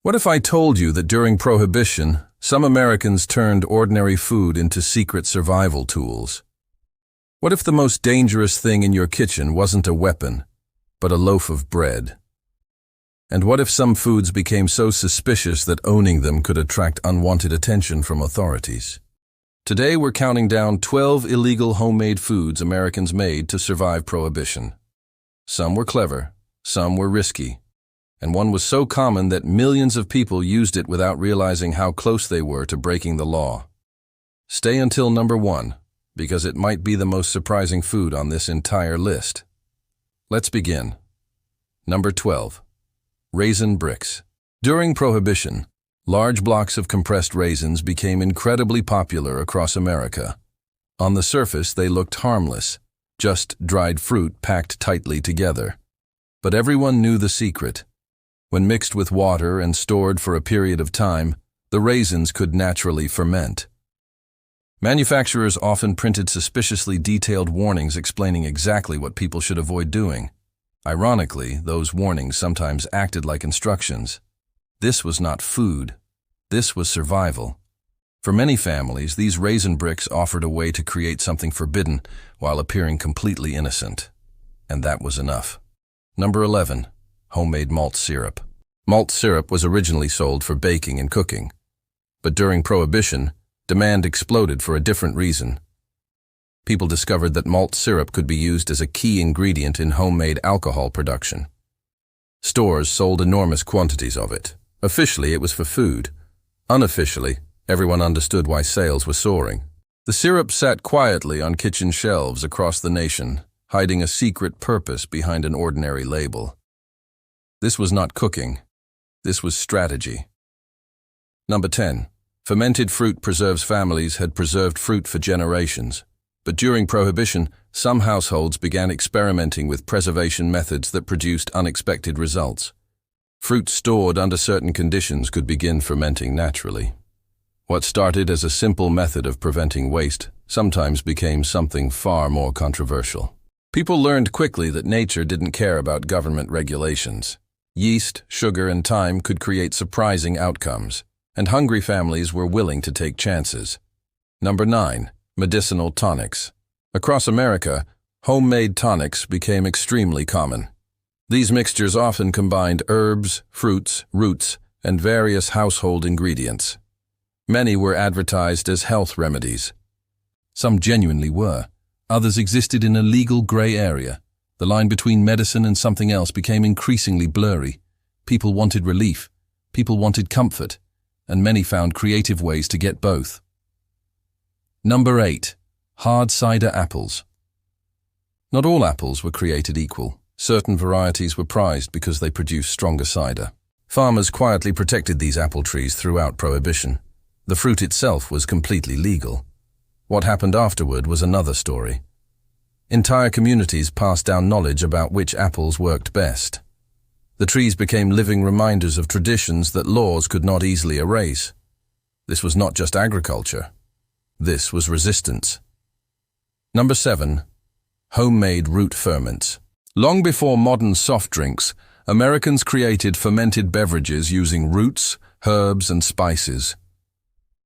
What if I told you that during Prohibition, some Americans turned ordinary food into secret survival tools? What if the most dangerous thing in your kitchen wasn't a weapon, but a loaf of bread? And what if some foods became so suspicious that owning them could attract unwanted attention from authorities? Today we're counting down 12 illegal homemade foods Americans made to survive Prohibition. Some were clever, some were risky, and one was so common that millions of people used it without realizing how close they were to breaking the law. Stay until number 1, because it might be the most surprising food on this entire list. Let's begin. Number 12. Raisin bricks. During Prohibition, large blocks of compressed raisins became incredibly popular across America. On the surface, they looked harmless, just dried fruit packed tightly together. But everyone knew the secret. When mixed with water and stored for a period of time, the raisins could naturally ferment. Manufacturers often printed suspiciously detailed warnings explaining exactly what people should avoid doing. Ironically, those warnings sometimes acted like instructions. This was not food. This was survival. For many families, these raisin bricks offered a way to create something forbidden while appearing completely innocent. And that was enough. Number 11. Homemade malt syrup. Malt syrup was originally sold for baking and cooking. But during Prohibition, demand exploded for a different reason. People discovered that malt syrup could be used as a key ingredient in homemade alcohol production. Stores sold enormous quantities of it. Officially, it was for food. Unofficially, everyone understood why sales were soaring. The syrup sat quietly on kitchen shelves across the nation, hiding a secret purpose behind an ordinary label. This was not cooking. This was strategy. Number 10. Fermented fruit preserves. Families had preserved fruit for generations. But during Prohibition, some households began experimenting with preservation methods that produced unexpected results. Fruit stored under certain conditions could begin fermenting naturally. What started as a simple method of preventing waste sometimes became something far more controversial. People learned quickly that nature didn't care about government regulations. Yeast, sugar, and time could create surprising outcomes, and hungry families were willing to take chances. Number 9. Medicinal tonics. Across America, homemade tonics became extremely common. These mixtures often combined herbs, fruits, roots, and various household ingredients. Many were advertised as health remedies. Some genuinely were. Others existed in a legal gray area. The line between medicine and something else became increasingly blurry. People wanted relief, people wanted comfort, and many found creative ways to get both. Number 8. Hard cider apples. Not all apples were created equal. Certain varieties were prized because they produced stronger cider. Farmers quietly protected these apple trees throughout Prohibition. The fruit itself was completely legal. What happened afterward was another story. Entire communities passed down knowledge about which apples worked best. The trees became living reminders of traditions that laws could not easily erase. This was not just agriculture. This was resistance. Number 7. Homemade root ferments. Long before modern soft drinks, Americans created fermented beverages using roots, herbs, and spices.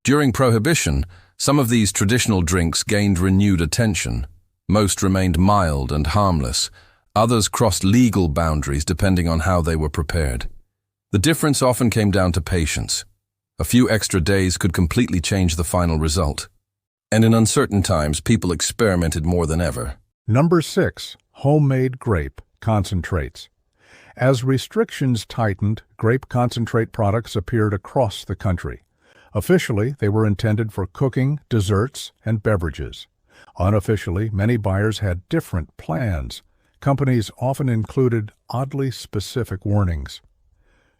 During Prohibition, some of these traditional drinks gained renewed attention. Most remained mild and harmless. Others crossed legal boundaries depending on how they were prepared. The difference often came down to patience. A few extra days could completely change the final result. And in uncertain times, people experimented more than ever. Number 6. Homemade grape concentrates. As restrictions tightened, grape concentrate products appeared across the country. Officially, they were intended for cooking, desserts, and beverages. Unofficially, many buyers had different plans. Companies often included oddly specific warnings.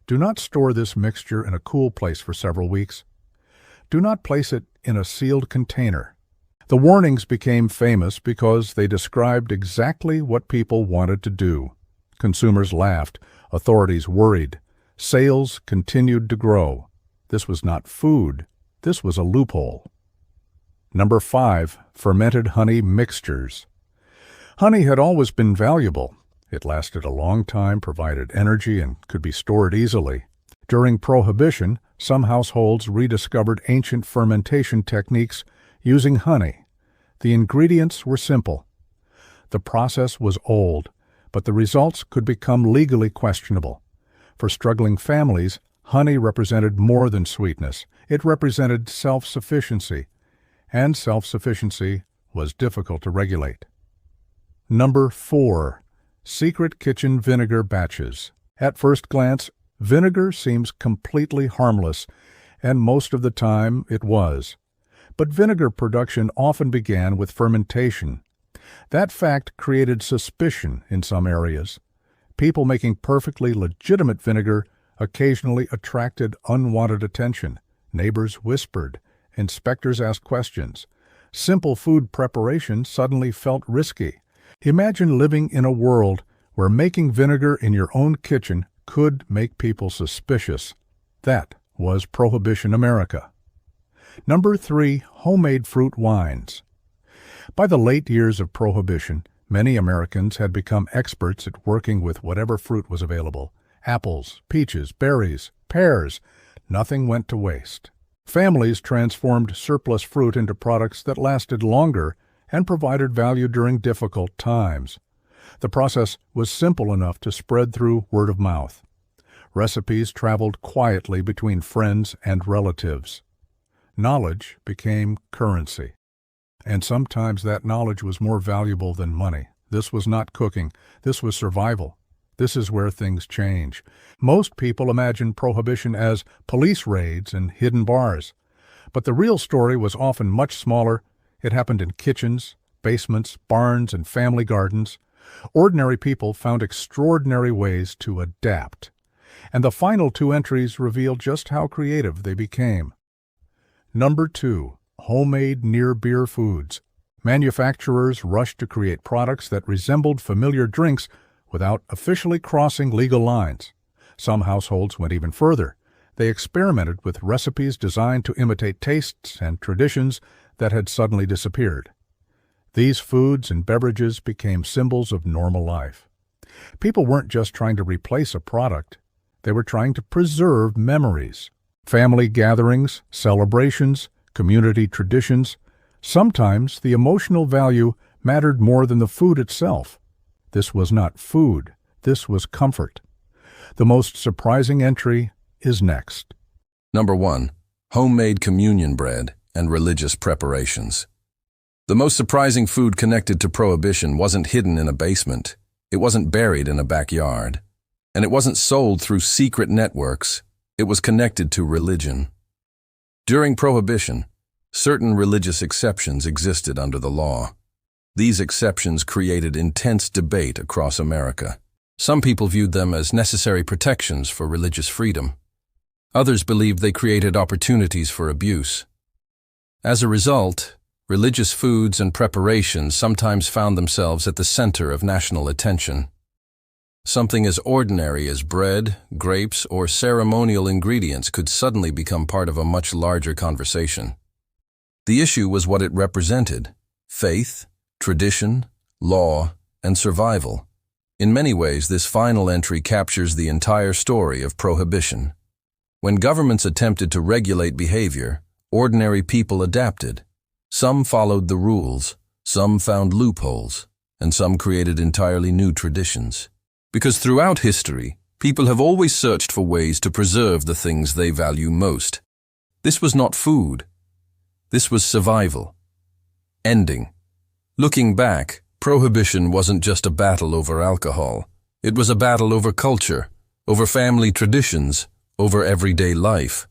Do not store this mixture in a cool place for several weeks. Do not place it in a sealed container. The warnings became famous because they described exactly what people wanted to do. Consumers laughed, authorities worried. Sales continued to grow. This was not food, this was a loophole. Number 5. Fermented honey mixtures. Honey had always been valuable. It lasted a long time, provided energy, and could be stored easily. During Prohibition, some households rediscovered ancient fermentation techniques using honey. The ingredients were simple. The process was old, but the results could become legally questionable. For struggling families, honey represented more than sweetness. It represented self-sufficiency, and self-sufficiency was difficult to regulate. Number 4. Secret kitchen vinegar batches. At first glance, vinegar seems completely harmless, and most of the time it was. But vinegar production often began with fermentation. That fact created suspicion in some areas. People making perfectly legitimate vinegar occasionally attracted unwanted attention. Neighbors whispered. Inspectors asked questions. Simple food preparation suddenly felt risky. Imagine living in a world where making vinegar in your own kitchen could make people suspicious. That was Prohibition America. Number 3. Homemade fruit wines. By the late years of Prohibition, many Americans had become experts at working with whatever fruit was available. Apples, peaches, berries, pears. Nothing went to waste. Families transformed surplus fruit into products that lasted longer and provided value during difficult times. The process was simple enough to spread through word of mouth. Recipes traveled quietly between friends and relatives. Knowledge became currency. And sometimes that knowledge was more valuable than money. This was not cooking. This was survival. This is where things change. Most people imagine Prohibition as police raids and hidden bars. But the real story was often much smaller. It happened in kitchens, basements, barns, and family gardens. Ordinary people found extraordinary ways to adapt. And the final 2 entries reveal just how creative they became. Number 2. Homemade near-beer foods. Manufacturers rushed to create products that resembled familiar drinks without officially crossing legal lines. Some households went even further. They experimented with recipes designed to imitate tastes and traditions that had suddenly disappeared. These foods and beverages became symbols of normal life. People weren't just trying to replace a product. They were trying to preserve memories. Family gatherings, celebrations, community traditions. Sometimes the emotional value mattered more than the food itself. This was not food. This was comfort. The most surprising entry is next. Number 1. Homemade communion bread and religious preparations. The most surprising food connected to Prohibition wasn't hidden in a basement. It wasn't buried in a backyard. And it wasn't sold through secret networks. It was connected to religion. During Prohibition, certain religious exceptions existed under the law. These exceptions created intense debate across America. Some people viewed them as necessary protections for religious freedom. Others believed they created opportunities for abuse. As a result, religious foods and preparations sometimes found themselves at the center of national attention. Something as ordinary as bread, grapes, or ceremonial ingredients could suddenly become part of a much larger conversation. The issue was what it represented: faith, tradition, law, and survival. In many ways, this final entry captures the entire story of Prohibition. When governments attempted to regulate behavior, ordinary people adapted. Some followed the rules, some found loopholes, and some created entirely new traditions. Because throughout history, people have always searched for ways to preserve the things they value most. This was not food. This was survival. Ending. Looking back, Prohibition wasn't just a battle over alcohol. It was a battle over culture, over family traditions, over everyday life.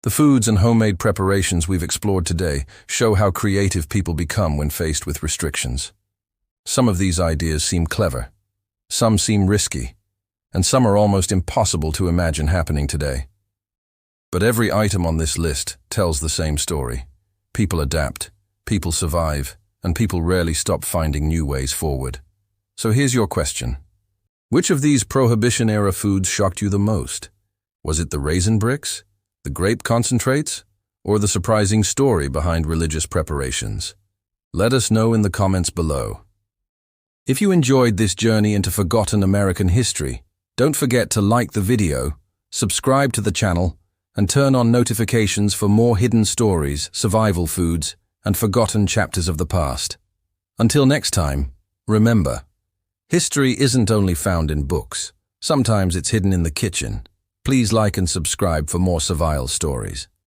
The foods and homemade preparations we've explored today show how creative people become when faced with restrictions. Some of these ideas seem clever. Some seem risky, and some are almost impossible to imagine happening today. But every item on this list tells the same story. People adapt, people survive, and people rarely stop finding new ways forward. So here's your question. Which of these Prohibition-era foods shocked you the most? Was it the raisin bricks, the grape concentrates, or the surprising story behind religious preparations? Let us know in the comments below. If you enjoyed this journey into forgotten American history, don't forget to like the video, subscribe to the channel, and turn on notifications for more hidden stories, survival foods, and forgotten chapters of the past. Until next time, remember, history isn't only found in books. Sometimes it's hidden in the kitchen. Please like and subscribe for more survival stories.